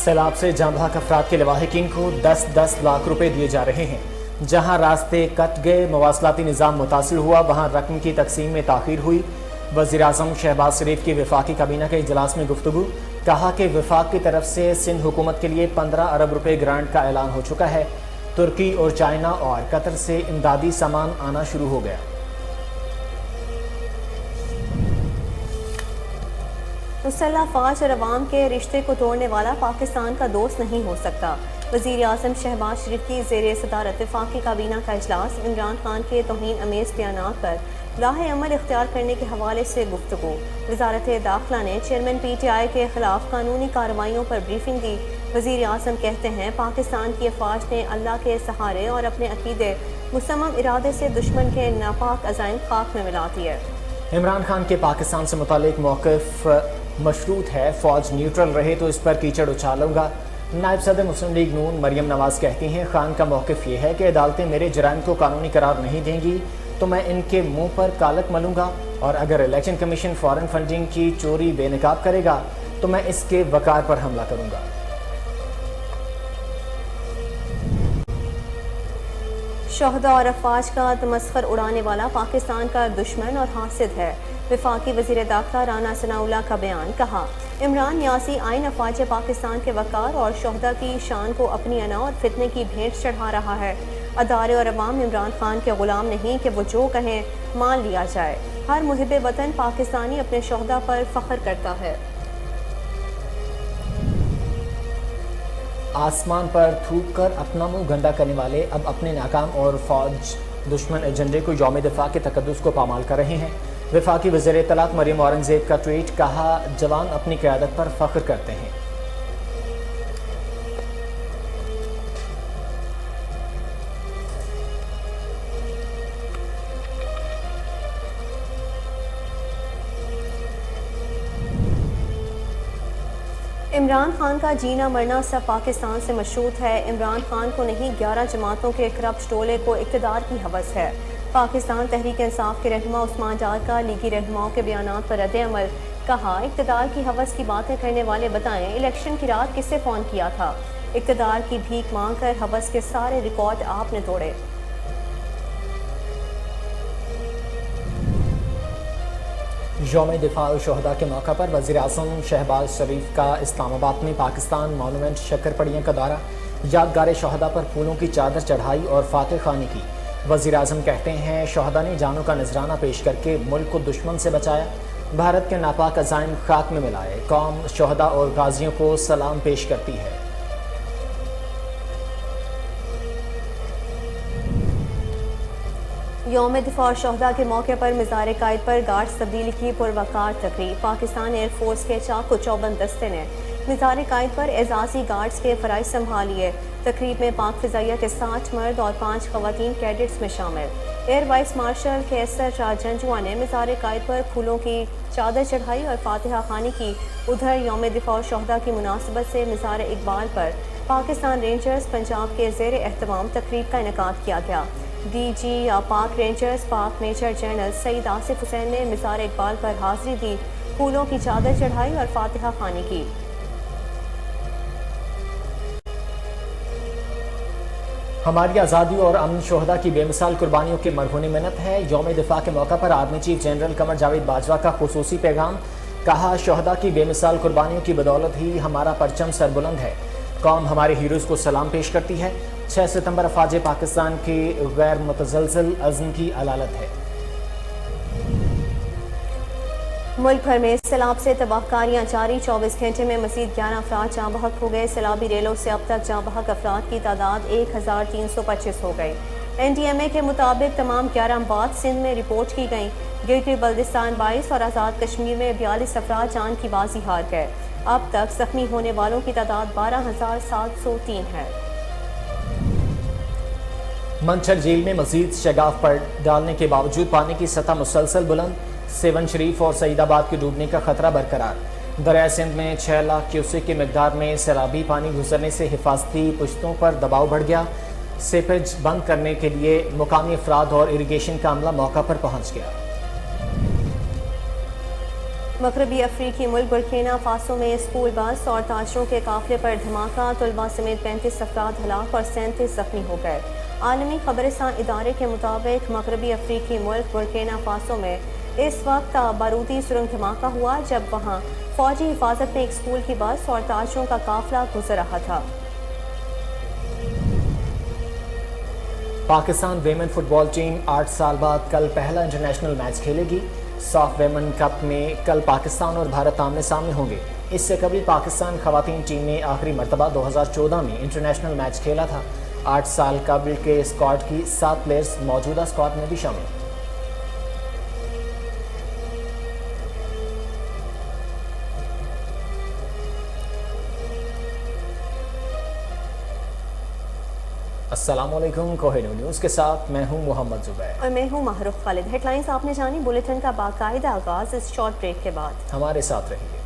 سیلاب سے جاں بحق افراد کے لواحقین کو 10-10 لاکھ روپے دیے جا رہے ہیں۔ جہاں راستے کٹ گئے، مواصلاتی نظام متاثر ہوا، وہاں رقم کی تقسیم میں تاخیر ہوئی۔ وزیراعظم شہباز شریف کی وفاقی کابینہ کے اجلاس میں گفتگو، کہا کہ وفاق کی طرف سے سندھ حکومت کے لیے 15 ارب روپے گرانٹ کا اعلان ہو چکا ہے۔ ترکی اور چائنا اور قطر سے امدادی سامان آنا شروع ہو گیا۔ مسلح افواج اور عوام کے رشتے کو توڑنے والا پاکستان کا دوست نہیں ہو سکتا۔ وزیر اعظم شہباز شریف کی زیر صدارت وفاقی کابینہ کا اجلاس، عمران خان کے توہین آمیز بیانات پر راہ عمل اختیار کرنے کے حوالے سے گفتگو۔ وزارت داخلہ نے چیئرمین پی ٹی آئی کے خلاف قانونی کارروائیوں پر بریفنگ دی۔ وزیر اعظم کہتے ہیں پاکستان کی افواج نے اللہ کے سہارے اور اپنے عقیدے مصمم ارادے سے دشمن کے ناپاک عزائم خاک میں ملا دیے۔ عمران خان کے پاکستان سے متعلق موقف مشروط ہے، فوج نیوٹرل رہے تو اس پر کیچڑ اچھالوں گا۔ نائب صدر مسلم لیگ نون مریم نواز کہتی ہیں خان کا موقف یہ ہے کہ عدالتیں میرے جرائم کو قانونی قرار نہیں دیں گی تو میں ان کے منہ پر کالک ملوں گا، اور اگر الیکشن کمیشن فارن فنڈنگ کی چوری بے نقاب کرے گا تو میں اس کے وقار پر حملہ کروں گا۔ شہداء اور افواج کا تمسخر اڑانے والا پاکستان کا دشمن اور حاسد ہے۔ وفاقی وزیر داخلہ رانا ثناء اللہ کا بیان، کہا عمران نیازی آئین افواج پاکستان کے وقار اور شہداء کی شان کو اپنی انا اور فتنے کی بھینٹ چڑھا رہا ہے۔ ادارے اور عوام عمران خان کے غلام نہیں کہ وہ جو کہیں مان لیا جائے۔ ہر محب وطن پاکستانی اپنے شہداء پر فخر کرتا ہے۔ آسمان پر تھوک کر اپنا منہ گندا کرنے والے اب اپنے ناکام اور فوج دشمن ایجنڈے کو یوم دفاع کے تقدس کو پامال کر رہے ہیں۔ وفاقی وزیر اطلاعات مریم اورنگزیب کا ٹویٹ، کہا جوان اپنی قیادت پر فخر کرتے ہیں۔ عمران خان کا جینا مرنا سب پاکستان سے مشروط ہے۔ عمران خان کو نہیں، 11 جماعتوں کے کرپٹ ٹولے کو اقتدار کی ہوس ہے۔ پاکستان تحریک انصاف کے رہنما عثمان ڈار کا لیگی رہنماؤں کے بیانات پر رد عمل، کہا اقتدار کی ہوس کی باتیں کرنے والے بتائیں الیکشن کی رات کس سے فون کیا تھا؟ اقتدار کی بھیک مانگ کر ہوس کے سارے ریکارڈ آپ نے توڑے۔ یوم دفاع الشہداء کے موقع پر وزیر اعظم شہباز شریف کا اسلام آباد میں پاکستان مونومنٹ شکر پڑیاں کا دورہ، یادگار شہداء پر پھولوں کی چادر چڑھائی اور فاتح خوانی کی۔ وزیر اعظم کہتے ہیں شہداء نے جانوں کا نذرانہ پیش کر کے ملک کو دشمن سے بچایا، بھارت کے ناپاک عزائم خاک میں ملائے۔ قوم شہداء اور غازیوں کو سلام پیش کرتی ہے۔ یوم دفاع شہداء کے موقع پر مزار قائد پر گارڈز تبدیلی کی پروقار تقریب۔ پاکستان ایئر فورس کے چاق و چوبند دستے نے مزار قائد پر اعزازی گارڈز کے فرائض سنبھالیے۔ تقریب میں پاک فضائیہ کے 60 مرد اور 5 خواتین کیڈٹس میں شامل۔ ایئر وائس مارشل کیسر راج جنجوا نے مزار قائد پر پھولوں کی چادر چڑھائی اور فاتحہ خوانی کی۔ ادھر یوم دفاع شہداء کی مناسبت سے مزار اقبال پر پاکستان رینجرز پنجاب کے زیر اہتمام تقریب کا انعقاد کیا گیا۔ ڈی جی یا پاک رینجرز پاک میجر جنرل سعید آصف حسین نے مزار اقبال پر حاضری دی، پھولوں کی چادر چڑھائی اور فاتحہ خوانی کی۔ ہماری آزادی اور امن شہداء کی بے مثال قربانیوں کے مرہون منت ہے۔ یوم دفاع کے موقع پر army chief general Qamar Javed Bajwa کا خصوصی پیغام، کہا شہداء کی بے مثال قربانیوں کی بدولت ہی ہمارا پرچم سربلند ہے۔ قوم ہمارے ہیروز کو سلام پیش کرتی ہے۔ 6 ستمبر افواج پاکستان کے غیر متزلزل عزم کی علالت ہے۔ ملک بھر میں سیلاب سے تباہ کاریاں جاری، 24 گھنٹے میں مزید 11 افراد جاں بحق ہو گئے۔ سیلابی ریلوں سے اب تک جاں بحق افراد کی تعداد 1325 ہو گئی۔ این ڈی ایم اے کے مطابق تمام 11 اموات سندھ میں رپورٹ کی گئیں۔ گلگت بلتستان 22 اور آزاد کشمیر میں 42 افراد جان کی بازی ہار گئے۔ اب تک زخمی ہونے والوں کی تعداد 12,703 ہے۔ منچھر جھیل میں مزید شگاف پر ڈالنے کے باوجود پانی کی سطح مسلسل بلند، سیون شریف اور سعید آباد کے ڈوبنے کا خطرہ برقرار۔ دریائے سندھ میں 6 لاکھ کیوسک کی مقدار میں سیلابی پانی گزرنے سے حفاظتی پشتوں پر دباؤ بڑھ گیا۔ سیپیج بند کرنے کے لیے مقامی افراد اور اریگیشن کا عملہ موقع پر پہنچ گیا۔ مغربی افریقی ملک برکینا فاسو میں اسکول بس اور تاجروں کے قافلے پر دھماکہ، طلباء سمیت 35 افراد ہلاک اور 37 زخمی ہو گئے۔ عالمی خبرستان ادارے کے مطابق مغربی افریقی ملک برکینا فاسو میں اس وقت بارودی سرنگ دھماکہ ہوا جب وہاں فوجی حفاظت میں ایک اسکول کی بس اور تاجروں کا قافلہ گزر رہا تھا۔ پاکستان ویمن فٹ بال ٹیم 8 سال بعد کل پہلا انٹرنیشنل میچ کھیلے گی۔ ساف ویمن کپ میں کل پاکستان اور بھارت آمنے سامنے ہوں گے۔ اس سے قبل پاکستان خواتین ٹیم نے آخری مرتبہ 2014 میں انٹرنیشنل میچ کھیلا تھا۔ 8 سال قبل کے اسکواڈ کی 7 پلیئرز موجودہ اسکواڈ میں بھی شامل ہیں۔ السلام علیکم، کوہینو نیوز کے ساتھ میں ہوں محمد زبیر اور میں ہوں محروف خالد۔ ہیڈ لائنز آپ نے جانی، بلیٹن کا باقاعدہ آغاز اس شارٹ بریک کے بعد۔ ہمارے ساتھ رہیے۔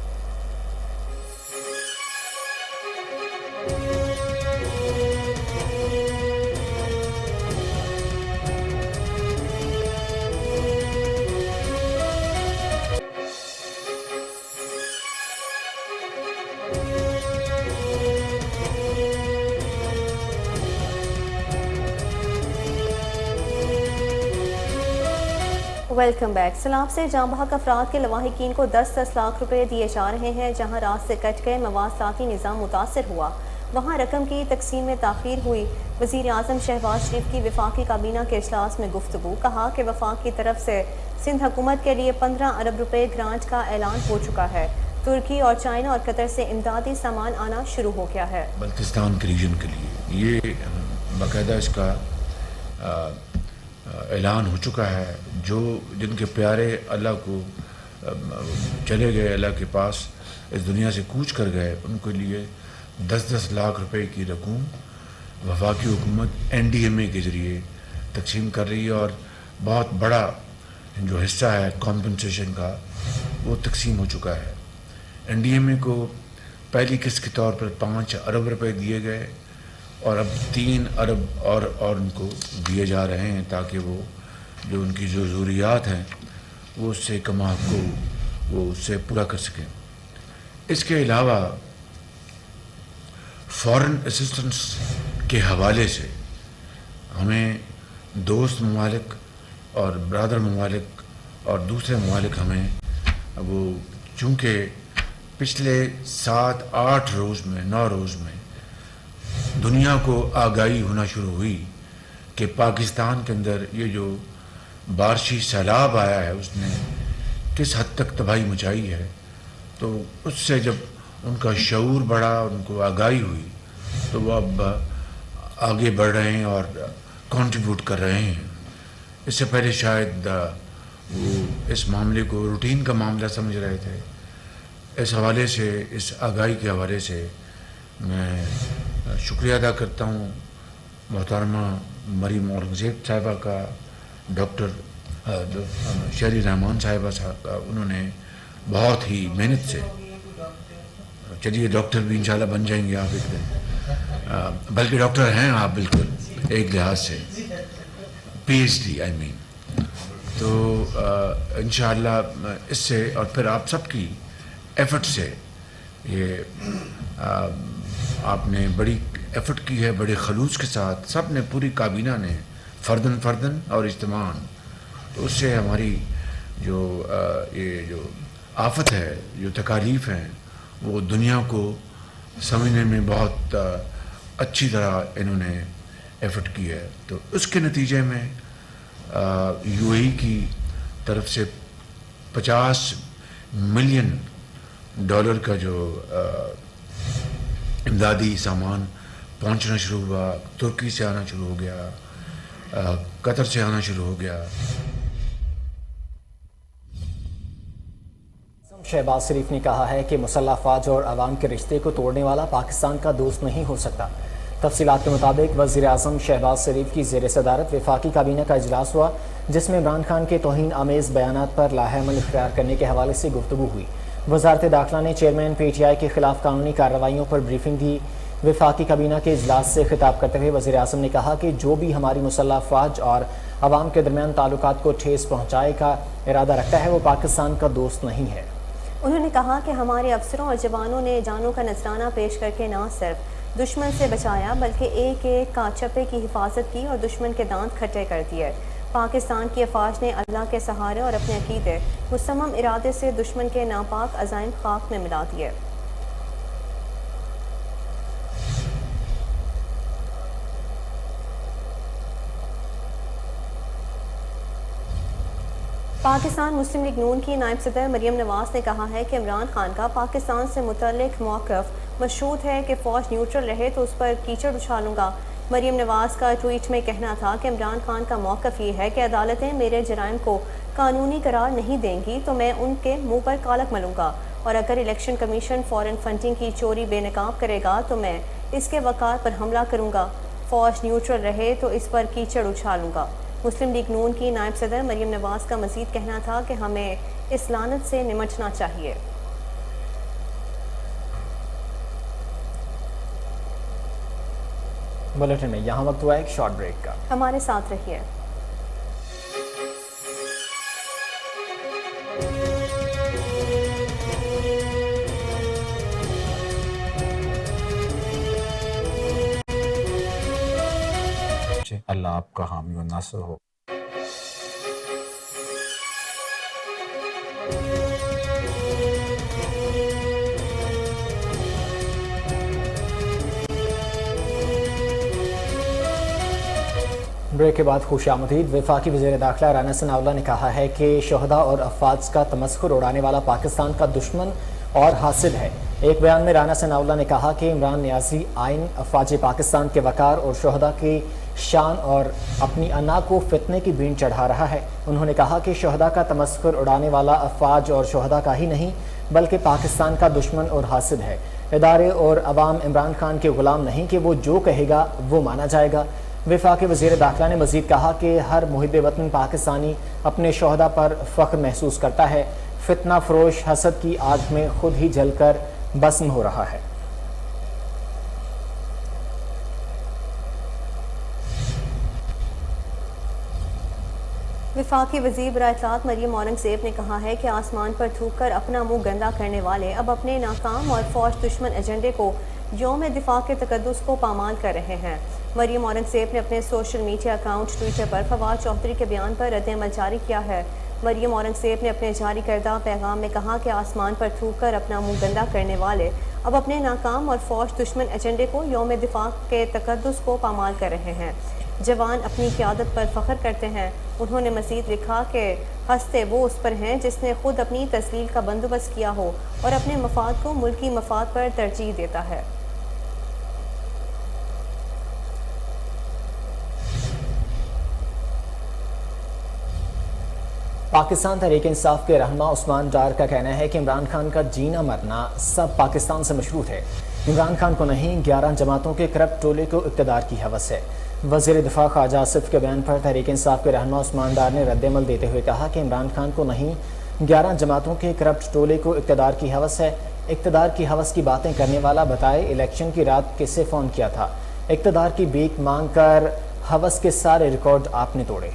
Welcome back. سیلاب سے جاں بحق افراد کے لواحقین کو 10-10 لاکھ روپے دیے جا رہے ہیں۔ جہاں رات سے کٹ گئے مواصلاتی نظام متاثر ہوا، وہاں رقم کی تقسیم میں تاخیر ہوئی۔ وزیر اعظم شہباز شریف کی وفاقی کابینہ کے اجلاس میں گفتگو، کہا کہ وفاق کی طرف سے سندھ حکومت کے لیے 15 ارب روپے گرانٹ کا اعلان ہو چکا ہے۔ ترکی اور چائنا اور قطر سے امدادی سامان آنا شروع ہو گیا ہے۔ بلتستان کے ریجن کے لیے یہ باقاعدہ اس کا اعلان ہو چکا ہے۔ جن کے پیارے اللہ کو چلے گئے، اللہ کے پاس اس دنیا سے کوچ کر گئے، ان کے لیے 10-10 لاکھ روپے کی رقم وفاقی حکومت NDMA کے ذریعے تقسیم کر رہی ہے، اور بہت بڑا جو حصہ ہے کمپنسیشن کا وہ تقسیم ہو چکا ہے۔ NDMA کو پہلی قسط کے طور پر 5 ارب روپے دیے گئے، اور اب 3 ارب اور ان کو دیے جا رہے ہیں، تاکہ وہ جو ان کی جو ضروریات ہیں وہ اس سے کما کو وہ اس سے پورا کر سکیں۔ اس کے علاوہ فورن اسسٹنس کے حوالے سے ہمیں دوست ممالک اور برادر ممالک اور دوسرے ممالک ہمیں وہ چونکہ پچھلے 7-8 روز میں 9 روز میں دنیا کو آگاہی ہونا شروع ہوئی کہ پاکستان کے اندر یہ جو بارشی سیلاب آیا ہے اس نے کس حد تک تباہی مچائی ہے، تو اس سے جب ان کا شعور بڑھا، ان کو آگاہی ہوئی، تو وہ اب آگے بڑھ رہے ہیں اور کنٹریبیوٹ کر رہے ہیں۔ اس سے پہلے شاید وہ اس معاملے کو روٹین کا معاملہ سمجھ رہے تھے۔ اس حوالے سے، اس آگاہی کے حوالے سے میں شکریہ ادا کرتا ہوں محترمہ مریم اورنگزیب صاحبہ کا، ڈاکٹر شہری رحمان صاحبہ کا۔ انہوں نے بہت ہی محنت سے، چلیے ڈاکٹر بھی انشاءاللہ بن جائیں گے آپ ایک دن، بلکہ ڈاکٹر ہیں آپ بالکل ایک لحاظ سے، PhD I mean، تو انشاءاللہ اس سے اور پھر آپ سب کی ایفرٹ سے یہ آپ نے بڑی ایفرٹ کی ہے، بڑے خلوص کے ساتھ سب نے، پوری کابینہ نے فردن اور اجتماعاً، تو اس سے ہماری جو یہ جو آفت ہے، جو تکالیف ہیں، وہ دنیا کو سمجھنے میں بہت اچھی طرح انہوں نے ایفرٹ کی ہے۔ تو اس کے نتیجے میں UAE کی طرف سے $50 ملین کا جو امدادی سامان پہنچنا شروع ہوا، ترکی سے آنا شروع ہو گیا، قطر سے آنا شروع ہو گیا۔ شہباز شریف نے کہا ہے کہ مسلح افواج اور عوام کے رشتے کو توڑنے والا پاکستان کا دوست نہیں ہو سکتا۔ تفصیلات کے مطابق وزیر اعظم شہباز شریف کی زیر صدارت وفاقی کابینہ کا اجلاس ہوا، جس میں عمران خان کے توہین آمیز بیانات پر لاہ عمل اختیار کرنے کے حوالے سے گفتگو ہوئی۔ وزارت داخلہ نے چیئرمین PTI کے خلاف قانونی کارروائیوں پر بریفنگ دی۔ وفاقی کابینہ کے اجلاس سے خطاب کرتے ہوئے وزیر اعظم نے کہا کہ جو بھی ہماری مسلح افواج اور عوام کے درمیان تعلقات کو ٹھیس پہنچائے کا ارادہ رکھتا ہے وہ پاکستان کا دوست نہیں ہے۔ انہوں نے کہا کہ ہمارے افسروں اور جوانوں نے جانوں کا نذرانہ پیش کر کے نہ صرف دشمن سے بچایا بلکہ ایک ایک کا چپے کی حفاظت کی اور دشمن کے دانت کھٹے کر دیے۔ پاکستان کی افواج نے اللہ کے سہارے اور اپنے عقیدے مصمم ارادے سے دشمن کے ناپاک عزائم خاک میں ملا دیے۔ پاکستان مسلم لیگ نون کی نائب صدر مریم نواز نے کہا ہے کہ عمران خان کا پاکستان سے متعلق موقف مشروط ہے کہ فوج نیوٹرل رہے تو اس پر کیچڑ اچھالوں گا۔ مریم نواز کا ٹویٹ میں کہنا تھا کہ عمران خان کا موقف یہ ہے کہ عدالتیں میرے جرائم کو قانونی قرار نہیں دیں گی تو میں ان کے منہ پر کالک ملوں گا، اور اگر الیکشن کمیشن فورن فنڈنگ کی چوری بے نقاب کرے گا تو میں اس کے وقار پر حملہ کروں گا۔ فوج نیوٹرل رہے تو اس پر کیچڑ اچھالوں گا۔ مسلم لیگ نون کی نائب صدر مریم نواز کا مزید کہنا تھا کہ ہمیں اس لعنت سے نمٹنا چاہیے۔ بلیٹن میں یہاں وقت ہوا ایک شارٹ بریک کا، ہمارے ساتھ رہیے۔ اللہ آپ کا حامی و ناصر ہو۔ بریک کے بعد خوش آمدید۔ وفاقی وزیر داخلہ رانا ثناءاللہ نے کہا ہے کہ شہداء اور افواج کا تمسخر اڑانے والا پاکستان کا دشمن اور حاسد ہے۔ ایک بیان میں رانا ثناءاللہ نے کہا کہ عمران نیازی آئین افواج پاکستان کے وقار اور شہداء کی شان اور اپنی انا کو فتنے کی بین چڑھا رہا ہے۔ انہوں نے کہا کہ شہداء کا تمسخر اڑانے والا افواج اور شہداء کا ہی نہیں بلکہ پاکستان کا دشمن اور حاسد ہے۔ ادارے اور عوام عمران خان کے غلام نہیں کہ وہ جو کہے گا وہ مانا جائے گا۔ وفاقی وزیر داخلہ نے مزید کہا کہ ہر محب وطن پاکستانی اپنے شہداء پر فخر محسوس کرتا ہے۔ فتنہ فروش حسد کی آگ میں خود ہی جل کر بسم ہو رہا ہے۔ وفاقی وزیر برائے اطلاعات مریم اورنگزیب نے کہا ہے کہ آسمان پر تھوک کر اپنا منہ گندا کرنے والے اب اپنے ناکام اور فوج دشمن ایجنڈے کو یوم دفاع کے تقدس کو پامال کر رہے ہیں۔ مریم اورنگزیب نے اپنے سوشل میڈیا اکاؤنٹ ٹویٹر پر فواد چوہدری کے بیان پر رد عمل جاری کیا ہے۔ مریم اورنگزیب نے اپنے جاری کردہ پیغام میں کہا کہ آسمان پر تھوک کر اپنا منہ گندا کرنے والے اب اپنے ناکام اور فوج دشمن ایجنڈے کو یوم دفاع کے تقدس کو پامال کر رہے ہیں۔ جوان اپنی قیادت پر فخر کرتے ہیں۔ انہوں نے مزید لکھا کہ ہنستے وہ اس پر ہیں جس نے خود اپنی تذلیل کا بندوبست کیا ہو اور اپنے مفاد کو ملکی مفاد پر ترجیح دیتا ہے۔ پاکستان تحریک انصاف کے رہنما عثمان ڈار کا کہنا ہے کہ عمران خان کا جینا مرنا سب پاکستان سے مشروط ہے۔ عمران خان کو نہیں 11 جماعتوں کے کرپٹ ٹولے کو اقتدار کی ہوس ہے۔ وزیر دفاع خواجہ آصف کے بیان پر تحریک انصاف کے رہنما عثمان ڈار نے رد عمل دیتے ہوئے کہا کہ عمران خان کو نہیں 11 جماعتوں کے کرپٹ ٹولے کو اقتدار کی ہوس ہے۔ اقتدار کی ہوس کی باتیں کرنے والا بتائے الیکشن کی رات کسے فون کیا تھا؟ اقتدار کی بھیک مانگ کر ہوس کے سارے ریکارڈ آپ نے توڑے۔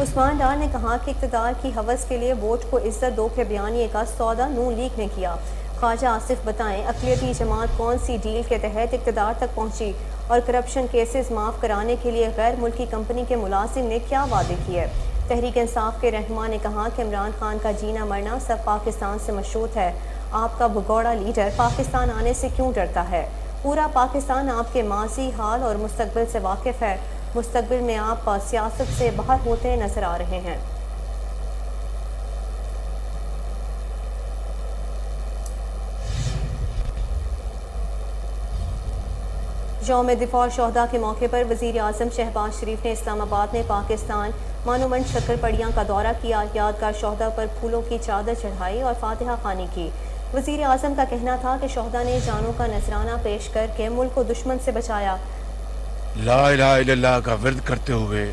عثمان ڈار نے کہا کہ اقتدار کی ہوس کے لیے ووٹ کو عزت دو کے بیانیے کا سودا نون لیگ نے کیا۔ خواجہ آصف بتائیں اقلیتی جماعت کون سی ڈیل کے تحت اقتدار تک پہنچی اور کرپشن کیسز معاف کرانے کے لیے غیر ملکی کمپنی کے ملازم نے کیا وعدے کیے؟ تحریک انصاف کے رہنما نے کہا کہ عمران خان کا جینا مرنا سب پاکستان سے مشروط ہے۔ آپ کا بھگوڑا لیڈر پاکستان آنے سے کیوں ڈرتا ہے؟ پورا پاکستان آپ کے ماضی، حال اور مستقبل سے واقف ہے۔ مستقبل میں آپ سیاست سے باہر ہوتے نظر آ رہے ہیں۔ یوم دفاع شہداء کے موقع پر وزیر اعظم شہباز شریف نے اسلام آباد میں پاکستان مانومنٹ شکر پڑیاں کا دورہ کیا، یادگار شہداء پر پھولوں کی چادر چڑھائی اور فاتحہ خوانی کی۔ وزیر اعظم کا کہنا تھا کہ شہداء نے جانوں کا نذرانہ پیش کر کے ملک کو دشمن سے بچایا۔ لا الہ الا اللہ کا ورد کرتے ہوئے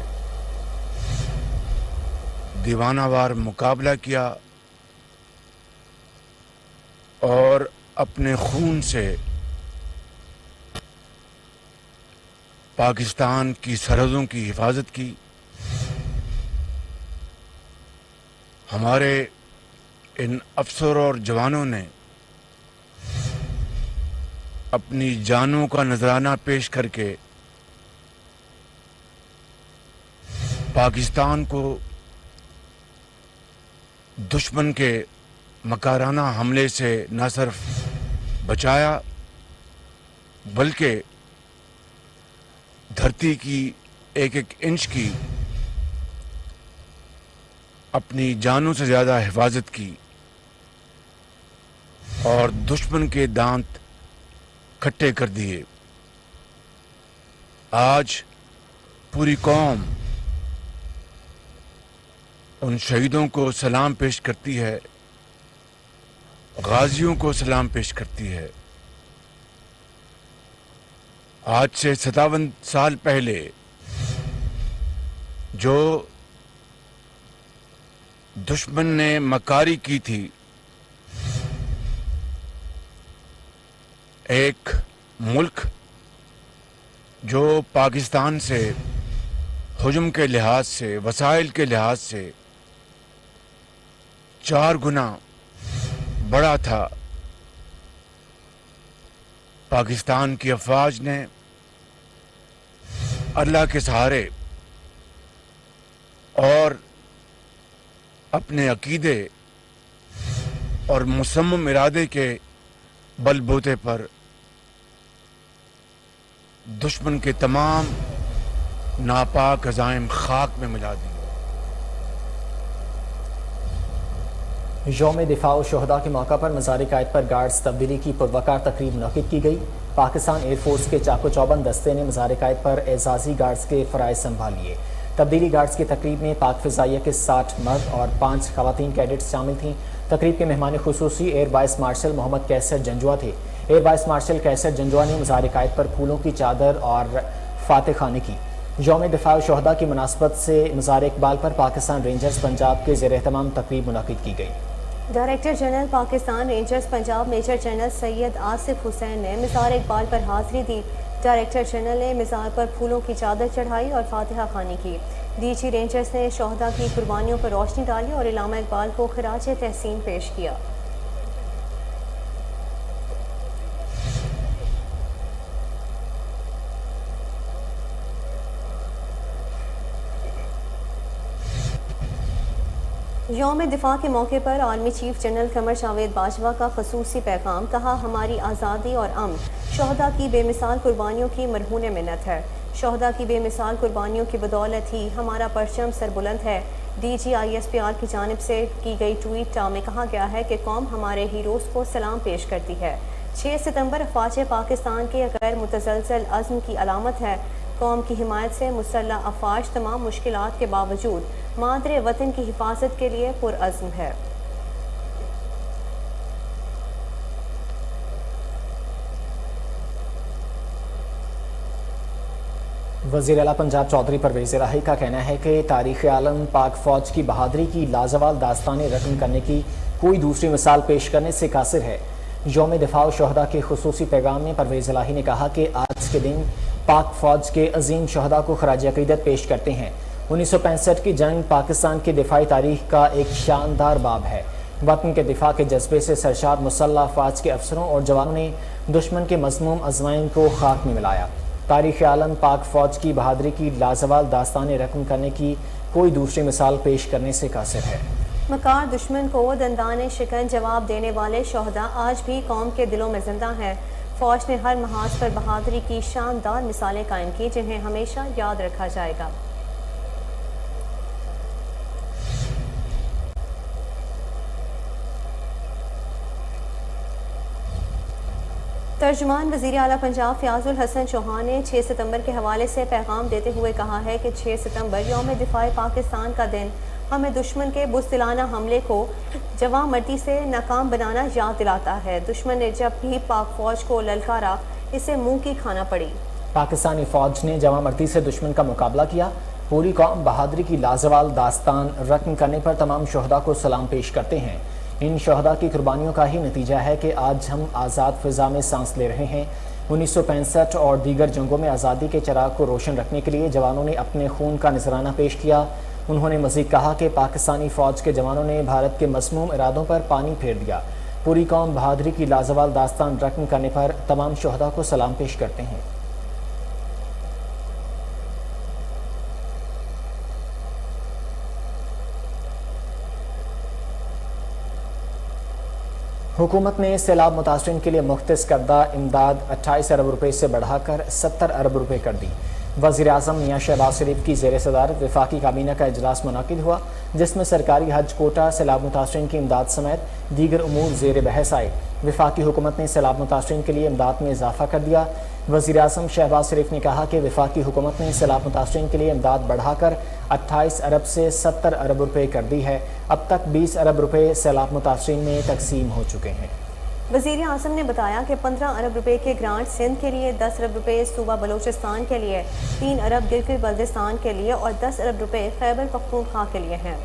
دیوانہ وار مقابلہ کیا اور اپنے خون سے پاکستان کی سرحدوں کی حفاظت کی۔ ہمارے ان افسروں اور جوانوں نے اپنی جانوں کا نذرانہ پیش کر کے پاکستان کو دشمن کے مکارانہ حملے سے نہ صرف بچایا بلکہ دھرتی کی ایک ایک انچ کی اپنی جانوں سے زیادہ حفاظت کی اور دشمن کے دانت کھٹے کر دیے۔ آج پوری قوم ان شہیدوں کو سلام پیش کرتی ہے، غازیوں کو سلام پیش کرتی ہے۔ آج سے 57 سال پہلے جو دشمن نے مکاری کی تھی، ایک ملک جو پاکستان سے حجم کے لحاظ سے، وسائل کے لحاظ سے 4 گنا بڑا تھا، پاکستان کی افواج نے اللہ کے سہارے اور اپنے عقیدے اور مصمم ارادے کے بل بوتے پر دشمن کے تمام ناپاک عزائم خاک میں ملا دی۔ یوم دفاع و شہداء کے موقع پر مزار قائد پر گارڈز تبدیلی کی پروقار تقریب منعقد کی گئی۔ پاکستان ایئر فورس کے چاق و چوبند دستے نے مزار قائد پر اعزازی گارڈز کے فرائض سنبھال لیے۔ تبدیلی گارڈز کی تقریب میں پاک فضائیہ کے 60 مرد اور 5 خواتین کیڈٹس شامل تھیں۔ تقریب کے مہمان خصوصی ایئر وائس مارشل محمد کیسر جنجوا تھے۔ ایئر وائس مارشل کیسر جنجوا نے مزار قائد پر پھولوں کی چادر اور فاتح خوانی کی۔ یوم دفاع و شہداء کی مناسبت سے مزار اقبال پر پاکستان رینجرز پنجاب کے زیر اہتمام تقریب منعقد کی گئی۔ Director general Pakistan Rangers Punjab major general Syed Asif Hussain نے مزار اقبال پر حاضری دی۔ ڈائریکٹر جنرل نے مزار پر پھولوں کی چادر چڑھائی اور فاتحہ خوانی کی۔ ڈی جی رینجرز نے شہداء کی قربانیوں پر روشنی ڈالی اور علامہ اقبال کو خراج تحسین پیش کیا۔ یوم دفاع کے موقع پر army chief general Qamar Javed Bajwa کا خصوصی پیغام، کہا ہماری آزادی اور امن شہداء کی بے مثال قربانیوں کی مرہون منت ہے۔ شہداء کی بے مثال قربانیوں کی بدولت ہی ہمارا پرچم سربلند ہے۔ D G I S P R کی جانب سے کی گئی ٹویٹ میں کہا گیا ہے کہ قوم ہمارے ہیروز کو سلام پیش کرتی ہے۔ 6 ستمبر افواج پاکستان کے غیر متزلزل عزم کی علامت ہے۔ قوم کی حمایت سے مسلح افواج تمام مشکلات کے باوجود مادر وطن کی حفاظت کے لیے پرعزم ہے۔ وزیر اعلیٰ پنجاب چودھری پرویز الہی کا کہنا ہے کہ تاریخ عالم پاک فوج کی بہادری کی لازوال داستانیں رقم کرنے کی کوئی دوسری مثال پیش کرنے سے قاصر ہے۔ یوم دفاع و شہداء کے خصوصی پیغام میں پرویز الہی نے کہا کہ آج کے دن پاک فوج کے عظیم شہداء کو خراج عقیدت پیش کرتے ہیں۔ 1965 کی جنگ پاکستان کی دفاعی تاریخ کا ایک شاندار باب ہے۔ وطن کے دفاع کے جذبے سے سرشار مسلح افواج کے افسروں اور جوانوں نے دشمن کے مذموم عزائم کو خاک میں ملایا۔ تاریخ عالم پاک فوج کی بہادری کی لازوال داستانیں رقم کرنے کی کوئی دوسری مثال پیش کرنے سے قاصر ہے۔ مکار دشمن کو دندان شکن جواب دینے والے شہداء آج بھی قوم کے دلوں میں زندہ ہیں۔ فوج نے ہر محاذ پر بہادری کی شاندار مثالیں قائم کی جنہیں ہمیشہ یاد رکھا جائے گا۔ ترجمان وزیر اعلیٰ پنجاب فیاض الحسن چوہان نے 6 ستمبر کے حوالے سے پیغام دیتے ہوئے کہا ہے کہ 6 ستمبر یوم دفاع پاکستان کا دن ہمیں دشمن کے بزدلانہ حملے کو جواں مردی سے ناکام بنانا یاد دلاتا ہے۔ دشمن نے جب بھی پاک فوج کو للکارا، اسے منہ کی کھانا پڑی۔ پاکستانی فوج نے جواں مردی سے دشمن کا مقابلہ کیا۔ پوری قوم بہادری کی لازوال داستان رقم کرنے پر تمام شہداء کو سلام پیش کرتے ہیں۔ ان شہداء کی قربانیوں کا ہی نتیجہ ہے کہ آج ہم آزاد فضا میں سانس لے رہے ہیں۔ 1965 اور دیگر جنگوں میں آزادی کے چراغ کو روشن رکھنے کے لیے جوانوں نے اپنے خون کا نذرانہ پیش کیا۔ انہوں نے مزید کہا کہ پاکستانی فوج کے جوانوں نے بھارت کے مسموم ارادوں پر پانی پھیر دیا. پوری قوم بہادری کی لازوال داستان رقم کرنے پر تمام شہداء کو سلام پیش کرتے ہیں. حکومت نے سیلاب متاثرین کے لیے مختص کردہ امداد 28 ارب روپے سے بڑھا کر 70 ارب روپے کر دی. وزیر اعظم میاں شہباز شریف کی زیر صدارت وفاقی کابینہ کا اجلاس منعقد ہوا، جس میں سرکاری حج کوٹہ، سیلاب متاثرین کی امداد سمیت دیگر امور زیر بحث آئے. وفاقی حکومت نے سیلاب متاثرین کے لیے امداد میں اضافہ کر دیا. وزیر اعظم شہباز شریف نے کہا کہ وفاقی حکومت نے سیلاب متاثرین کے لیے امداد بڑھا کر 28 ارب سے 70 ارب روپے کر دی ہے. اب تک 20 ارب روپے سیلاب متاثرین میں تقسیم ہو چکے ہیں. وزیر اعظم نے بتایا کہ 15 ارب روپے کے گرانٹ سندھ کے لیے، 10 ارب روپے صوبہ بلوچستان کے لیے، 3 ارب گلگت بلتستان کے لیے اور 10 ارب روپے خیبر پختونخوا کے لیے ہیں.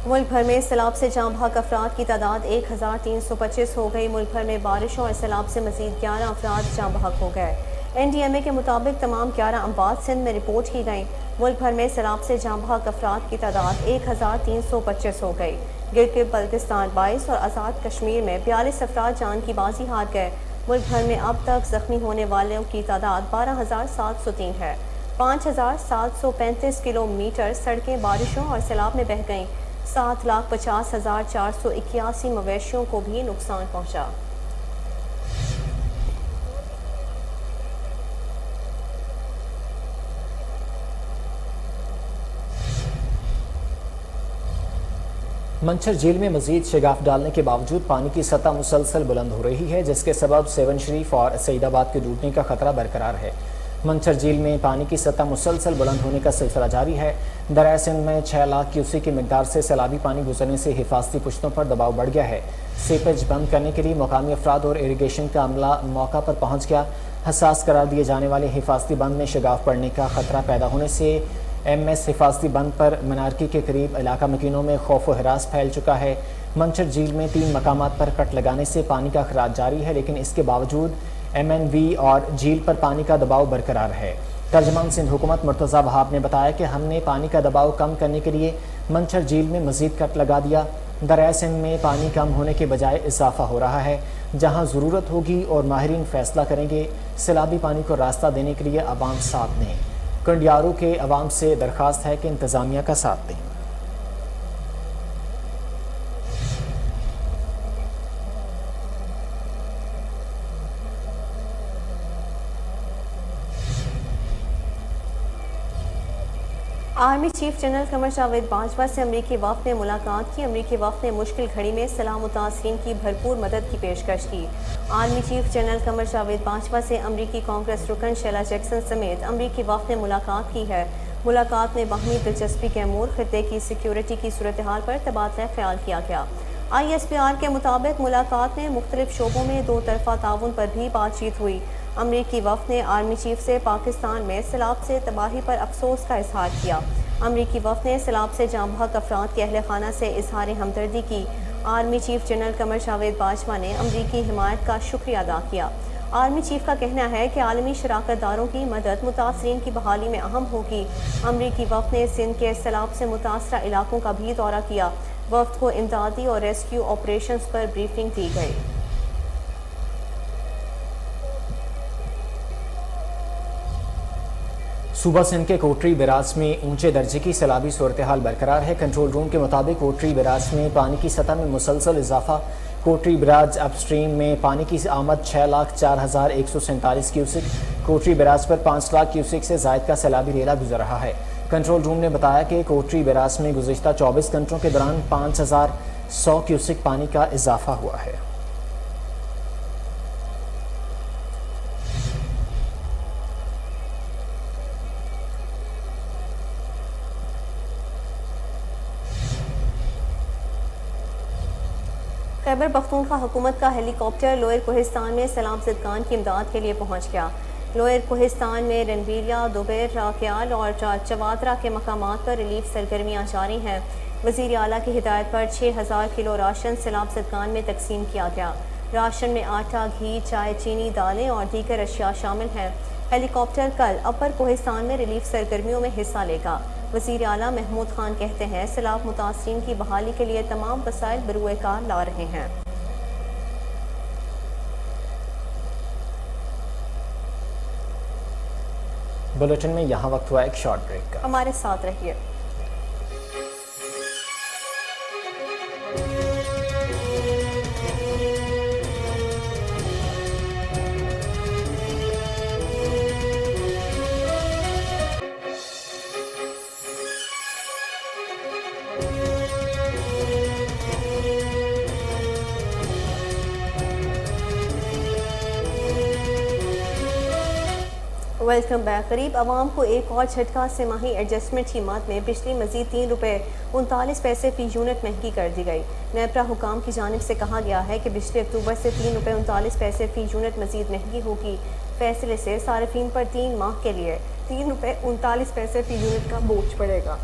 ملک بھر میں سیلاب سے جاں بحق افراد کی تعداد 1325 ہو گئی. ملک بھر میں بارشوں اور سیلاب سے مزید 11 افراد جاں بحق ہو گئے. NDMA کے مطابق تمام 11 اموات سندھ میں رپورٹ کی گئیں. ملک بھر میں سیلاب سے جاں بحق افراد کی تعداد 1325 ہو گئی. گلگت بلتستان 22 اور آزاد کشمیر میں 42 افراد جان کی بازی ہار گئے. ملک بھر میں اب تک زخمی ہونے والوں کی تعداد 12703 ہے. 5735 کلومیٹر سڑکیں بارشوں اور سیلاب میں بہہ گئیں. 7,50,481 مویشیوں کو بھی نقصان پہنچا. منچھر جھیل میں مزید شگاف ڈالنے کے باوجود پانی کی سطح مسلسل بلند ہو رہی ہے، جس کے سبب سیون شریف اور سعید آباد کے ڈوبنے کا خطرہ برقرار ہے. منچھر جھیل میں پانی کی سطح مسلسل بلند ہونے کا سلسلہ جاری ہے. دریائے سندھ میں 6 لاکھ کیوسیک کی مقدار سے سیلابی پانی گزرنے سے حفاظتی پشتوں پر دباؤ بڑھ گیا ہے. سیپیج بند کرنے کے لیے مقامی افراد اور اریگیشن کا عملہ موقع پر پہنچ گیا. حساس قرار دیے جانے والے حفاظتی بند میں شگاف پڑنے کا خطرہ پیدا ہونے سے MS حفاظتی بند پر منارکی کے قریب علاقہ مکینوں میں خوف و ہراس پھیل چکا ہے. منچھر جھیل میں 3 مقامات پر کٹ لگانے سے پانی کا اخراج جاری ہے، لیکن اس کے باوجود MNV اور جھیل پر پانی کا دباؤ برقرار ہے. ترجمان سندھ حکومت مرتضی وہاب نے بتایا کہ ہم نے پانی کا دباؤ کم کرنے کے لیے منچھر جھیل میں مزید کٹ لگا دیا. دریائے سندھ میں پانی کم ہونے کے بجائے اضافہ ہو رہا ہے. جہاں ضرورت ہوگی اور ماہرین فیصلہ کریں گے، سیلابی پانی کو راستہ دینے کے لیے عوام ساتھ دیں. کنڈیارو کے عوام سے درخواست ہے کہ انتظامیہ کا ساتھ دیں. Army chief general Qamar Javed Bajwa سے امریکی وفد نے ملاقات کی. امریکی وفد نے مشکل گھڑی میں سیلاب متاثرین کی بھرپور مدد کی پیشکش کی. Army chief general Qamar Javed Bajwa سے امریکی کانگریس رکن شیلا جیکسن سمیت امریکی وفد نے ملاقات کی ہے. ملاقات میں باہمی دلچسپی کے امور، خطے کی سیکیورٹی کی صورتحال پر تبادلہ خیال کیا گیا. ISPR کے مطابق ملاقات میں مختلف شعبوں میں 2 طرفہ تعاون پر بھی بات چیت ہوئی. امریکی وفد نے آرمی چیف سے پاکستان میں سیلاب سے تباہی پر افسوس کا اظہار کیا. امریکی وفد نے سیلاب سے جاں بحق افراد کے اہل خانہ سے اظہار ہمدردی کی. Army chief general Qamar Javed Bajwa نے امریکی حمایت کا شکریہ ادا کیا. آرمی چیف کا کہنا ہے کہ عالمی شراکت داروں کی مدد متاثرین کی بحالی میں اہم ہوگی. امریکی وفد نے سندھ کے سیلاب سے متاثرہ علاقوں کا بھی دورہ کیا. وفد کو امدادی اور ریسکیو آپریشنز پر بریفنگ دی گئی. صوبہ سندھ کے کوٹری براج میں اونچے درجے کی سیلابی صورتحال برقرار ہے. کنٹرول روم کے مطابق کوٹری براج میں پانی کی سطح میں مسلسل اضافہ. کوٹری براج اپ سٹریم میں پانی کی آمد 6,04,147 کیوسک. کوٹری براج پر 5 لاکھ کیوسک سے زائد کا سیلابی ریلا گزر رہا ہے. کنٹرول روم نے بتایا کہ کوٹری براج میں گزشتہ 24 گھنٹوں کے دوران 5,100 کیوسک پانی کا اضافہ ہوا ہے. خیبر پختونخوا حکومت کا ہیلی کاپٹر لوئر کوہستان میں سیلاب زدگان کی امداد کے لیے پہنچ گیا. لوئر کوہستان میں رنویریا، دوبیر، راکیال اور چوادرا کے مقامات پر ریلیف سرگرمیاں جاری ہیں. وزیر اعلیٰ کی ہدایت پر 6,000 کلو راشن سیلاب زدگان میں تقسیم کیا گیا. راشن میں آٹا، گھی، چائے، چینی، دالیں اور دیگر اشیاء شامل ہیں۔ ہیلی کاپٹر کل اپر کوہستان میں ریلیف سرگرمیوں میں حصہ لے گا۔ وزیر اعلیٰ محمود خان کہتے ہیں سیلاب متاثرین کی بحالی کے لیے تمام وسائل بروئے کار لا رہے ہیں۔ بلیٹن میں یہاں وقت ہوا ایک شارٹ بریک کا، ہمارے ساتھ رہیے۔ Welcome back. قریب عوام کو ایک اور جھٹکا، سماہی ایڈجسٹمنٹ قیمت میں بجلی مزید 3 روپے 39 پیسے فی یونٹ مہنگی کر دی گئی۔ نیپرا حکام کی جانب سے کہا گیا ہے کہ بجلی اکتوبر سے 3 روپے 39 پیسے فی یونٹ مزید مہنگی ہوگی۔ فیصلے سے صارفین پر 3 ماہ کے لیے 3 روپے 39 پیسے فی یونٹ کا بوجھ پڑے گا۔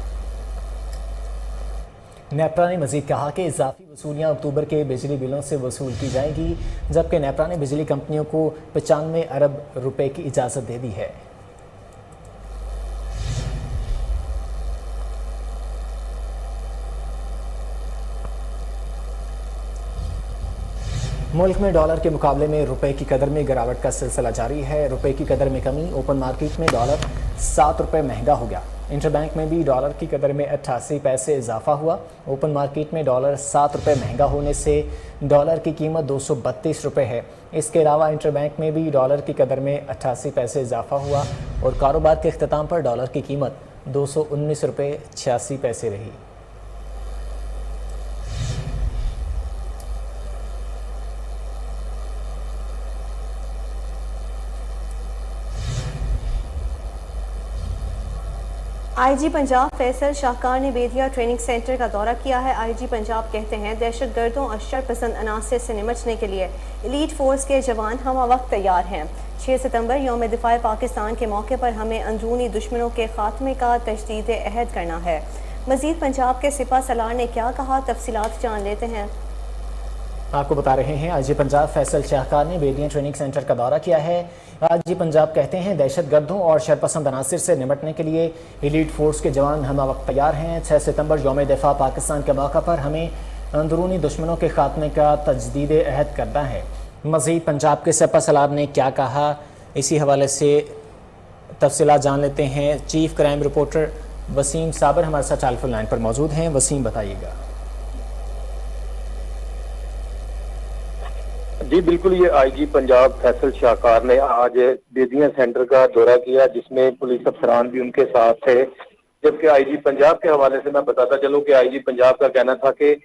نیپرا نے مزید کہا کہ اضافی وصولیاں اکتوبر کے بجلی بلوں سے وصول کی جائیں گی، جبکہ نیپرا نے بجلی کمپنیوں کو 95 ارب روپے کی اجازت دے دی ہے۔ ملک میں ڈالر کے مقابلے میں روپے کی قدر میں گراوٹ کا سلسلہ جاری ہے۔ روپے کی قدر میں کمی، اوپن مارکیٹ میں ڈالر 7 روپے مہنگا ہو گیا۔ انٹر بینک میں بھی ڈالر کی قدر میں 88 پیسے اضافہ ہوا۔ اوپن مارکیٹ میں ڈالر 7 روپے مہنگا ہونے سے ڈالر کی قیمت 232 روپے ہے۔ اس کے علاوہ انٹر بینک میں بھی ڈالر کی قدر میں 88 پیسے اضافہ ہوا اور کاروبار کے اختتام پر ڈالر کی قیمت 219 روپے 86 پیسے رہی۔ آئی جی پنجاب فیصل شاہکار نے بیدیا ٹریننگ سینٹر کا دورہ کیا ہے۔ آئی جی پنجاب کہتے ہیں دہشت گردوں اور شر پسند عناصر سے نمٹنے کے لیے ایلیٹ فورس کے جوان ہمہ وقت تیار ہیں۔ 6 ستمبر یوم دفاع پاکستان کے موقع پر ہمیں اندرونی دشمنوں کے خاتمے کا تجدید عہد کرنا ہے۔ مزید پنجاب کے سپہ سالار نے کیا کہا، تفصیلات جان لیتے ہیں۔ آپ کو بتا رہے ہیں آئی جی پنجاب فیصل شاہکار نے بیدیا ٹریننگ سینٹر کا دورہ کیا ہے۔ آئی جی پنجاب کہتے ہیں دہشت گردوں اور شرپسند عناصر سے نمٹنے کے لیے ایلیٹ فورس کے جوان ہمہ وقت تیار ہیں۔ 6 ستمبر یوم دفاع پاکستان کے موقع پر ہمیں اندرونی دشمنوں کے خاتمے کا تجدید عہد کرنا ہے۔ مزید پنجاب کے سپہ سالار نے کیا کہا، اسی حوالے سے تفصیلات جان لیتے ہیں۔ چیف کرائم رپورٹر وسیم صابر ہمارے ساتھ ٹیلی فون لائن پر موجود ہیں۔ وسیم بتائیے گا۔ جی بالکل، یہ آئی جی پنجاب فیصل شاہکار نے آج بیدیا سینٹر کا دورہ کیا، جس میں پولیس افسران بھی ان کے ساتھ تھے۔ جبکہ آئی جی پنجاب کے حوالے سے میں بتاتا چلوں کہ آئی جی پنجاب کا کہنا تھا کہ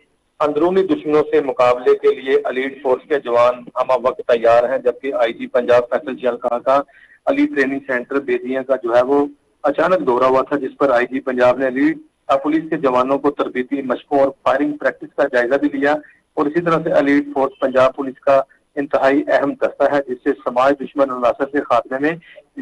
اندرونی دشمنوں سے مقابلے کے لیے ایلیٹ فورس کے جوان ہمہ وقت تیار ہیں۔ جبکہ آئی جی پنجاب فیصل شاہکار کا علی ٹریننگ سینٹر بیدیا کا جو ہے وہ اچانک دورہ ہوا تھا، جس پر آئی جی پنجاب نے ایلیٹ پولیس کے جوانوں کو تربیتی مشقوں اور فائرنگ پریکٹس کا جائزہ بھی لیا۔ اور اسی طرح سے ایلیٹ فورس پنجاب پولیس کا انتہائی اہم دستہ ہے، جس سے سماج دشمن عناصر کے خاتمے میں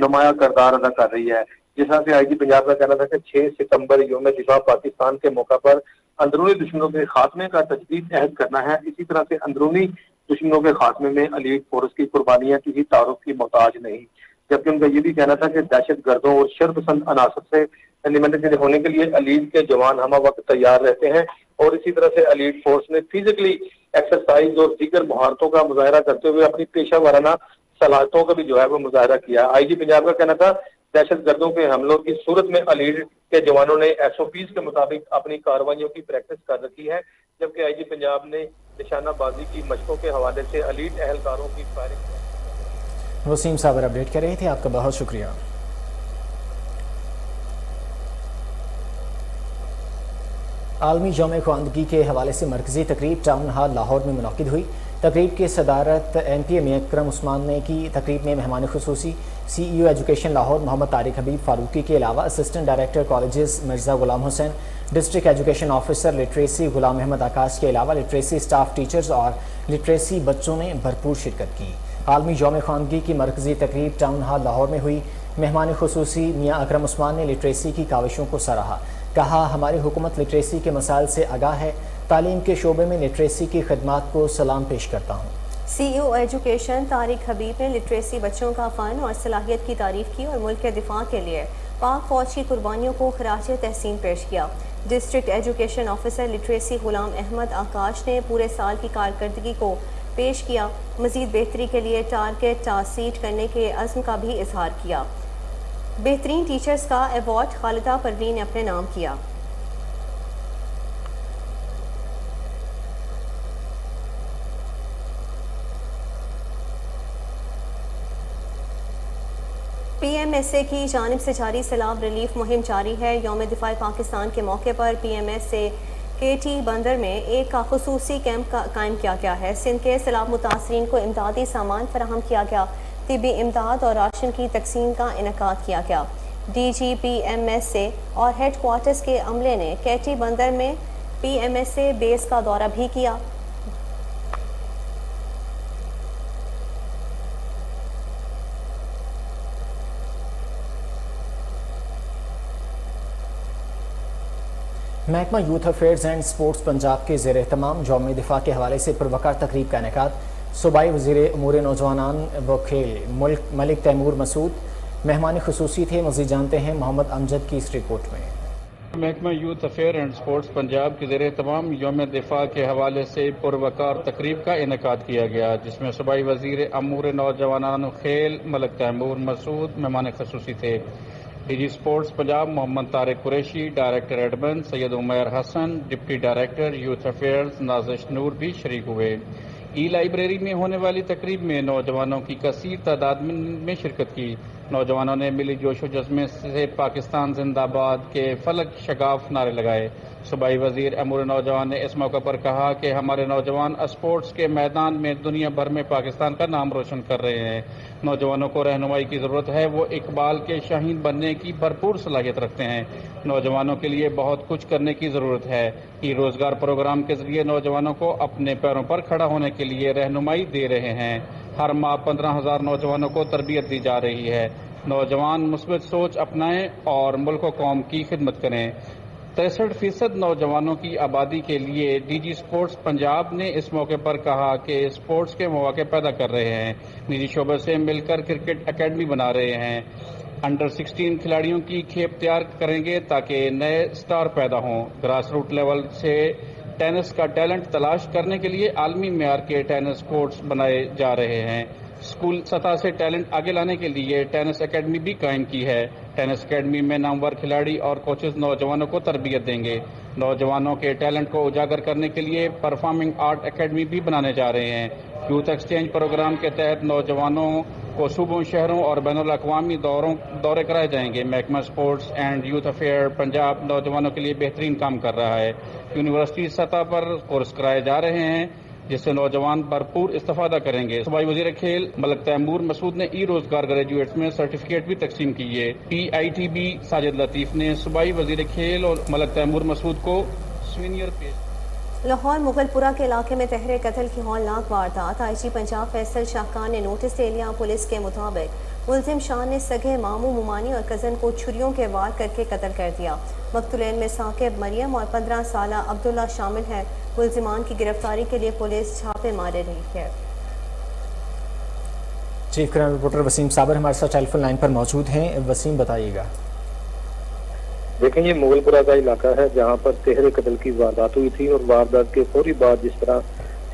نمایاں کردار ادا کر رہی ہے۔ جس طرح سے آئی جی پنجاب کا کہنا تھا کہ 6 ستمبر یوم دفاع پاکستان کے موقع پر اندرونی دشمنوں کے خاتمے کا تجدید عہد کرنا ہے۔ اسی طرح سے اندرونی دشمنوں کے خاتمے میں ایلیٹ فورس کی قربانیاں کسی تعارف کی محتاج نہیں۔ جبکہ ان کا یہ بھی کہنا تھا کہ دہشت گردوں اور شر پسند عناصر سے نمٹنے ہونے کے لیے ایلیٹ کے جوان ہمہ وقت تیار رہتے ہیں۔ اور اسی طرح سے ایلیٹ فورس نے فزیکلی ایکسرسائز اور دیگر مہارتوں کا مظاہرہ کرتے ہوئے اپنی پیشہ ورانہ صلاحیتوں کا بھی جو ہے وہ مظاہرہ کیا۔ آئی جی پنجاب کا کہنا تھا دہشت گردوں کے حملوں کی صورت میں ایلیٹ کے جوانوں نے SOPs کے مطابق اپنی کارروائیوں کی پریکٹس کر رکھی ہے۔ جبکہ آئی جی پنجاب نے نشانہ بازی کی مشقوں کے حوالے سے ایلیٹ اہلکاروں کی فائرنگ۔ وسیم صابر اپڈیٹ کر رہے تھے، آپ کا بہت شکریہ۔ عالمی یوم خواندگی کے حوالے سے مرکزی تقریب ٹاؤن ہال لاہور میں منعقد ہوئی۔ تقریب کی صدارت MPA میں اکرم عثمان نے کی۔ تقریب میں مہمان خصوصی CEO ایجوکیشن لاہور محمد طارق حبیب فاروقی کے علاوہ assistant director colleges Mirza Ghulam حسین، district education officer literacy Ghulam Ahmad Akash کے علاوہ لٹریسی سٹاف ٹیچرز اور لٹریسی بچوں نے بھرپور شرکت کی۔ عالمی یوم خواندگی کی مرکزی تقریب ٹاؤن ہال لاہور میں ہوئی۔ مہمان خصوصی میاں اکرم عثمان نے لٹریسی کی کاوشوں کو سراہا۔ کہا ہماری حکومت لٹریسی کے مسائل سے آگاہ ہے، تعلیم کے شعبے میں لٹریسی کی خدمات کو سلام پیش کرتا ہوں۔ سی ای او ایجوکیشن طارق حبیب نے لٹریسی بچوں کا فن اور صلاحیت کی تعریف کی اور ملک کے دفاع کے لیے پاک فوج کی قربانیوں کو خراج تحسین پیش کیا۔ District education officer literacy Ghulam Ahmad Akash نے پورے سال کی کارکردگی کو پیش کیا، مزید بہتری کے لیے ٹارگٹ سیٹ کرنے کے عزم کا بھی اظہار کیا۔ بہترین ٹیچرز کا ایوارڈ خالدہ پروین نے اپنے نام کیا۔ پی ایم ایس اے کی جانب سے جاری سیلاب ریلیف مہم جاری ہے۔ یوم دفاع پاکستان کے موقع پر پی ایم ایس اے کے ٹی بندر میں ایک خصوصی کیمپ قائم کیا گیا ہے۔ سندھ کے سیلاب متاثرین کو امدادی سامان فراہم کیا گیا، طبی امداد اور راشن کی تقسیم کا انعقاد کیا گیا۔ D G P M S A اور ہیڈ کوارٹرز کے عملے نے کے ٹی بندر میں پی ایم ایس اے بیس کا دورہ بھی کیا۔ محکمہ youth affairs and sports Punjab کے زیر اہتمام یوم دفاع کے حوالے سے پروقار تقریب کا انعقاد۔ صوبائی وزیر امور نوجوانان و کھیل ملک تیمور مسعود مہمان خصوصی تھے۔ مزید جانتے ہیں محمد امجد کی اس رپورٹ میں۔ محکمہ youth affair and sports Punjab کے زیر اہتمام یوم دفاع کے حوالے سے پروقار تقریب کا انعقاد کیا گیا، جس میں صوبائی وزیر امور نوجوانان و کھیل ملک تیمور مسعود مہمان خصوصی تھے۔ ڈی جی سپورٹس پنجاب محمد طارق قریشی، ڈائریکٹر ایڈمن سید عمیر حسن، ڈپٹی ڈائریکٹر یوتھ افیئرز نازش نور بھی شریک ہوئے۔ ای لائبریری میں ہونے والی تقریب میں نوجوانوں کی کثیر تعداد میں شرکت کی۔ نوجوانوں نے ملی جوش و جذبے سے پاکستان زندہ باد کے فلک شگاف نعرے لگائے۔ صوبائی وزیر امور نوجوان نے اس موقع پر کہا کہ ہمارے نوجوان اسپورٹس کے میدان میں دنیا بھر میں پاکستان کا نام روشن کر رہے ہیں۔ نوجوانوں کو رہنمائی کی ضرورت ہے، وہ اقبال کے شاہین بننے کی بھرپور صلاحیت رکھتے ہیں۔ نوجوانوں کے لیے بہت کچھ کرنے کی ضرورت ہے۔ یہ روزگار پروگرام کے ذریعے نوجوانوں کو اپنے پیروں پر کھڑا ہونے کے لیے رہنمائی دے رہے ہیں۔ ہر ماہ 15,000 نوجوانوں کو تربیت دی جا رہی ہے۔ نوجوان مثبت سوچ اپنائیں اور ملک و قوم کی خدمت کریں۔ 63% نوجوانوں کی آبادی کے لیے ڈی جی سپورٹس پنجاب نے اس موقع پر کہا کہ سپورٹس کے مواقع پیدا کر رہے ہیں، نجی شعبے سے مل کر کرکٹ اکیڈمی بنا رہے ہیں، انڈر 16 کھلاڑیوں کی کھیپ تیار کریں گے تاکہ نئے سٹار پیدا ہوں۔ گراس روٹ لیول سے ٹینس کا ٹیلنٹ تلاش کرنے کے لیے عالمی معیار کے ٹینس کورٹس بنائے جا رہے ہیں۔ اسکول سطح سے ٹیلنٹ آگے لانے کے لیے ٹینس اکیڈمی بھی قائم کی ہے۔ ٹینس اکیڈمی میں نامور کھلاڑی اور کوچز نوجوانوں کو تربیت دیں گے۔ نوجوانوں کے ٹیلنٹ کو اجاگر کرنے کے لیے پرفارمنگ آرٹ اکیڈمی بھی بنانے جا رہے ہیں۔ یوتھ ایکسچینج پروگرام کے تحت نوجوانوں کو صوبوں، شہروں اور بین الاقوامی دورے کرائے جائیں گے۔ محکمہ sports and youth affair Punjab نوجوانوں کے لیے بہترین کام کر رہا ہے۔ یونیورسٹی سطح پر کورس کرائے جا رہے ہیں جس سے نوجوان بھرپور استفادہ کریں گے۔ صوبائی وزیر کھیل ملک تیمور مسعود نے ای روزگار گریجویٹس میں سرٹیفکیٹ بھی تقسیم کیے۔ پی آئی ٹی بی ساجد لطیف نے صوبائی وزیر کھیل اور ملک تیمور مسعود کو سوینئر پیش۔ لاہور مغل پورہ کے علاقے میں تہرے قتل کی ہولناک واردات۔ آئی جی پنجاب فیصل شاہکار نے نوٹس دے لیا۔ پولیس کے مطابق ملزم شان نے سگے ماموں ممانی اور کزن کو چھریوں کے وار کر کے قتل کر دیا۔ مقتولین میں ثاقب مریم اور 15 سالہ عبداللہ شامل ہیں۔ ملزمان کی گرفتاری کے لیے پولیس چھاپے مارے رہی ہے۔ چیف کرائم رپورٹر وسیم صابر ہمارے ساتھ ٹیلی فون لائن پر موجود ہیں۔ وسیم بتائیے گا۔ دیکھیں، یہ مغل پورہ کا علاقہ ہے جہاں پر تہرے قتل کی واردات ہوئی تھی، اور واردات کے فوری بعد جس طرح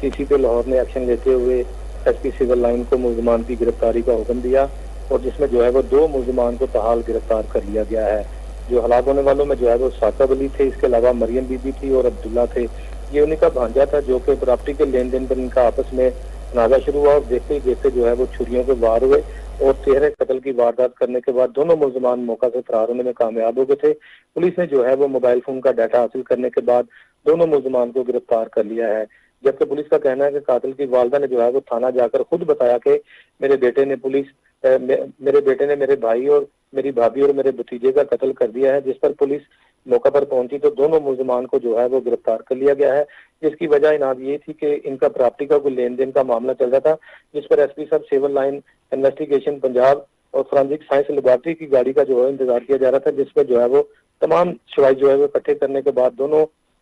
سی سی پی لاہور نے ایکشن لیتے ہوئے ایس پی سول لائن کو ملزمان کی گرفتاری کا حکم دیا، اور جس میں جو ہے وہ 2 ملزمان کو تاحال گرفتار کر لیا گیا ہے۔ جو ہلاک ہونے والوں میں جو ہے وہ ثاقب علی تھے، اس کے علاوہ مریم بی بی تھی اور عبداللہ تھے۔ یہ انہیں کا بھانجا تھا جو کہ پراپرٹی کے لین دین پر ان کا آپس میں تنازع شروع ہوا، اور دیکھتے ہی دیکھتے جو ہے وہ چھریوں کے وار ہوئے، اور تہرے قتل کی واردات کرنے کے بعد دونوں ملزمان موقع سے فرار ہونے میں کامیاب ہو گئے تھے۔ پولیس نے جو ہے وہ موبائل فون کا ڈیٹا حاصل کرنے کے بعد دونوں ملزمان کو گرفتار کر لیا ہے، جبکہ پولیس کا کہنا ہے کہ قاتل کی والدہ نے جو ہے وہ تھانہ جا کر خود بتایا کہ میرے بیٹے نے میرے بھائی اور میری بھابھی اور میرے بھتیجے کا قتل کر دیا ہے، جس پر پولیس موقع پر پہنچی تو دونوں ملزمان کو جو ہے وہ گرفتار کر لیا گیا ہے، جس کی وجہ اناد یہ تھی کہ ان کا پراپرٹی کا کوئی لین دین کا معاملہ چل رہا تھا، جس پر ایس پی صاحب سول لائن انویسٹیگیشن پنجاب اور فرانزک سائنس لیبارٹری کی گاڑی کا جو ہے انتظار کیا جا رہا تھا، جس پر جو ہے وہ تمام شواہد جو ہے وہ اکٹھے کرنے کے بعد دونوں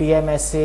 PMSA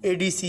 ADC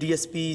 DSP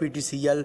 PTCL,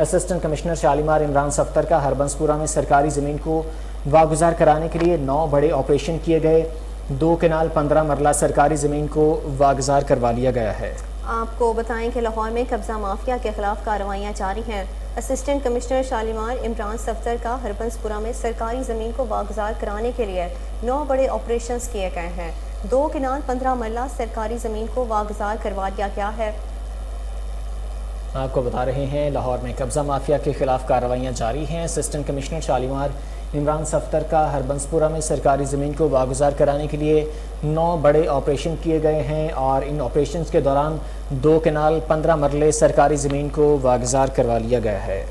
assistant commissioner Shalimar Imran سفتر کا ہربنسپورہ میں سرکاری زمین کو واگزار کرانے کے لیے 9 بڑے آپریشن کیے گئے. 2 کنال 15 مرلہ سرکاری زمین کو واگزار کروا لیا گیا ہے. آپ کو بتائیں کہ لاہور میں قبضہ مافیا کے خلاف کارروائیاں جاری ہیں. اسسٹنٹ کمشنر شالیمار عمران سفتر کا ہربنسپورہ میں سرکاری زمین کو واگزار کرانے کے لیے 9 بڑے آپریشنز کیے گئے ہیں. 2 کنال 15 مرلہ سرکاری زمین کو واگزار کروا دیا گیا ہے. آپ کو بتا رہے ہیں لاہور میں قبضہ مافیا کے خلاف کارروائیاں جاری ہیں. اسسٹنٹ کمشنر شالیمار عمران سفتر کا ہربنسپورہ میں سرکاری زمین کو واگزار کرانے کے لیے 9 بڑے آپریشن کیے گئے ہیں اور ان آپریشنز کے دوران 2 کنال 15 مرلے سرکاری زمین کو واگزار کروا لیا گیا ہے.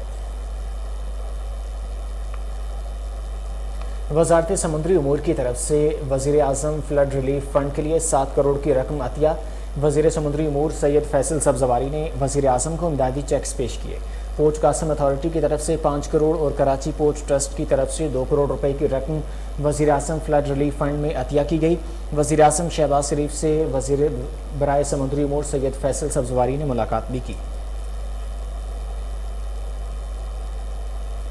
وزارت سمندری امور کی طرف سے وزیر اعظم فلڈ ریلیف فنڈ کے لیے 7 کروڑ کی رقم عطیہ. وزیر سمندری امور سید فیصل سبزواری نے وزیر اعظم کو امدادی چیکس پیش کیے. پورٹ قاسم اتھارٹی کی طرف سے 5 کروڑ اور کراچی پورٹ ٹرسٹ کی طرف سے 2 کروڑ روپے کی رقم وزیر اعظم فلڈ ریلیف فنڈ میں عطیہ کی گئی. وزیر اعظم شہباز شریف سے وزیر برائے سمندری امور سید فیصل سبزواری نے ملاقات بھی کی.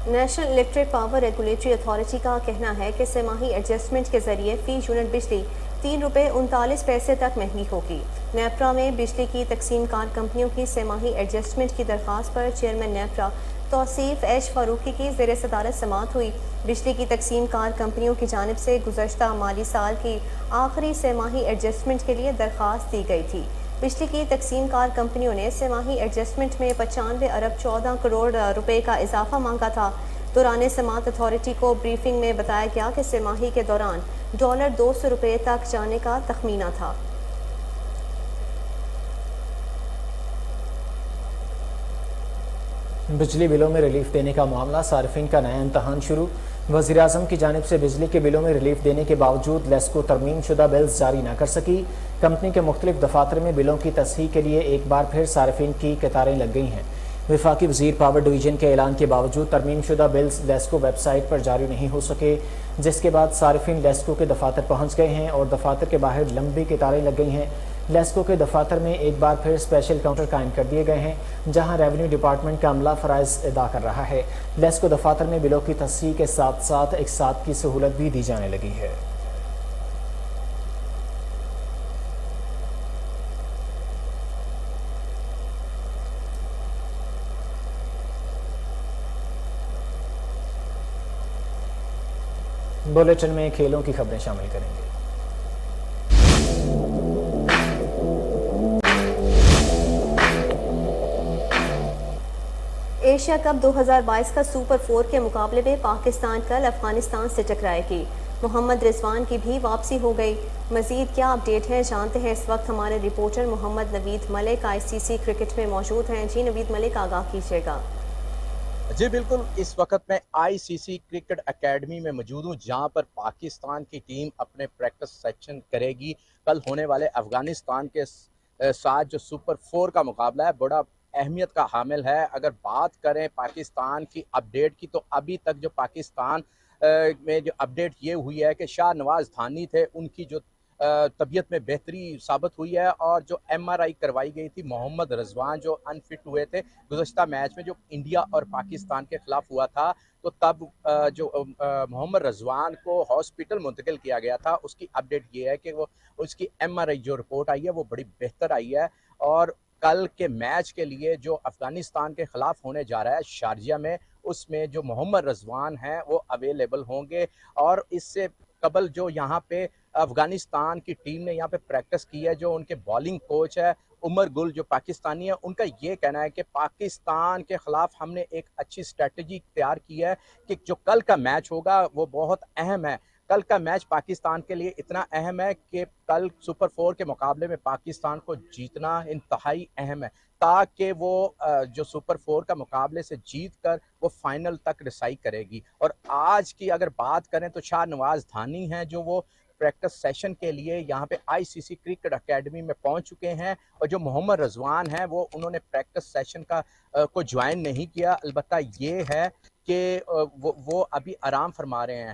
National electric power regulatory authority کا کہنا ہے کہ سہ ماہی ایڈجسٹمنٹ کے ذریعے فی یونٹ بجلی 3 روپے 39 پیسے تک مہنگی ہوگی. نیپرا میں بجلی کی تقسیم کار کمپنیوں کی سہ ماہی ایڈجسٹمنٹ کی درخواست پر چیئرمین نیپرا توصیف ایش فاروقی کی زیر صدارت سماعت ہوئی. بجلی کی تقسیم کار کمپنیوں کی جانب سے گزشتہ مالی سال کی آخری سہ ماہی ایڈجسٹمنٹ کے لیے درخواست دی گئی تھی. بجلی کی تقسیم کار کمپنیوں نے سہ ماہی ایڈجسٹمنٹ میں 95 ارب 14 کروڑ روپے کا اضافہ مانگا تھا. دوران سماعت اتھارٹی کو بریفنگ میں بتایا گیا کہ سہ ماہی کے دوران $200 روپے تک جانے کا تخمینہ تھا. بجلی بلوں میں ریلیف دینے کا معاملہ صارفین کا نیا امتحان شروع. وزیر اعظم کی جانب سے بجلی کے بلوں میں ریلیف دینے کے باوجود لیسکو ترمیم شدہ بلز جاری نہ کر سکی. کمپنی کے مختلف دفاتر میں بلوں کی تصحیح کے لیے ایک بار پھر صارفین کی قطاریں لگ گئی ہیں. وفاقی وزیر پاور ڈویژن کے اعلان کے باوجود ترمیم شدہ بلز لیسکو ویب سائٹ پر جاری نہیں ہو سکے، جس کے بعد صارفین لیسکو کے دفاتر پہنچ گئے ہیں اور دفاتر کے باہر لمبی قطاریں لگ گئی ہیں. لیسکو کے دفاتر میں ایک بار پھر اسپیشل کاؤنٹر قائم کر دیے گئے ہیں جہاں ریونیو ڈپارٹمنٹ کا عملہ فرائض ادا کر رہا ہے. لیسکو دفاتر میں بلوں کی تصحیح کے ساتھ ساتھ اقساط کی سہولت بھی دی جانے لگی ہے. بلیٹن میں کھیلوں کی خبریں شامل کریں گے. ایشیا کپ 2022 کا سپر 4 کے مقابلے میں پاکستان کل افغانستان سے ٹکرائے گی. محمد رضوان کی بھی واپسی ہو گئی. مزید کیا اپڈیٹ ہیں جانتے ہیں اس وقت ہمارے رپورٹر محمد نوید ملک ICC کرکٹ میں موجود ہیں. جی نوید ملک، آگاہ کیجیے گا. جی بالکل، اس وقت میں ICC کرکٹ اکیڈمی میں موجود ہوں جہاں پر پاکستان کی ٹیم اپنے پریکٹس سیشن کرے گی. کل ہونے والے افغانستان کے ساتھ جو سپر 4 کا مقابلہ ہے بڑا اہمیت کا حامل ہے. اگر بات کریں پاکستان کی اپڈیٹ کی تو ابھی تک جو پاکستان میں جو اپڈیٹ یہ ہوئی ہے کہ شاہ نواز دھانی تھے، ان کی جو طبیعت میں بہتری ثابت ہوئی ہے اور جو MRI کروائی گئی تھی. محمد رضوان جو انفٹ ہوئے تھے گزشتہ میچ میں جو انڈیا اور پاکستان کے خلاف ہوا تھا، تو تب جو محمد رضوان کو ہاسپٹل منتقل کیا گیا تھا. اس کی اپڈیٹ یہ ہے کہ وہ اس کی MRI جو رپورٹ آئی ہے وہ بڑی بہتر آئی ہے اور کل کے میچ کے لیے جو افغانستان کے خلاف ہونے جا رہا ہے شارجہ میں، اس میں جو محمد رضوان ہیں وہ اویلیبل ہوں گے. اور اس سے قبل جو یہاں پہ افغانستان کی ٹیم نے یہاں پہ پریکٹس کی ہے، جو ان کے بالنگ کوچ ہے عمر گل جو پاکستانی ہے، ان کا یہ کہنا ہے کہ پاکستان کے خلاف ہم نے ایک اچھی اسٹریٹجی تیار کی ہے کہ جو کل کا میچ ہوگا وہ بہت اہم ہے. کل کا میچ پاکستان کے لیے اتنا اہم ہے کہ کل سپر 4 کے مقابلے میں پاکستان کو جیتنا انتہائی اہم ہے تاکہ وہ جو سپر 4 کا مقابلے سے جیت کر وہ فائنل تک رسائی کرے گی. اور آج کی اگر بات کریں تو شاہ نواز دھانی ہیں جو وہ پریکٹس سیشن کے لیے یہاں پہ ICC کرکٹ اکیڈمی میں پہنچ چکے ہیں، اور جو محمد رضوان ہیں وہ انہوں نے پریکٹس سیشن کو جوائن نہیں کیا. البتہ یہ ہے کہ وہ ابھی آرام فرما رہے ہیں.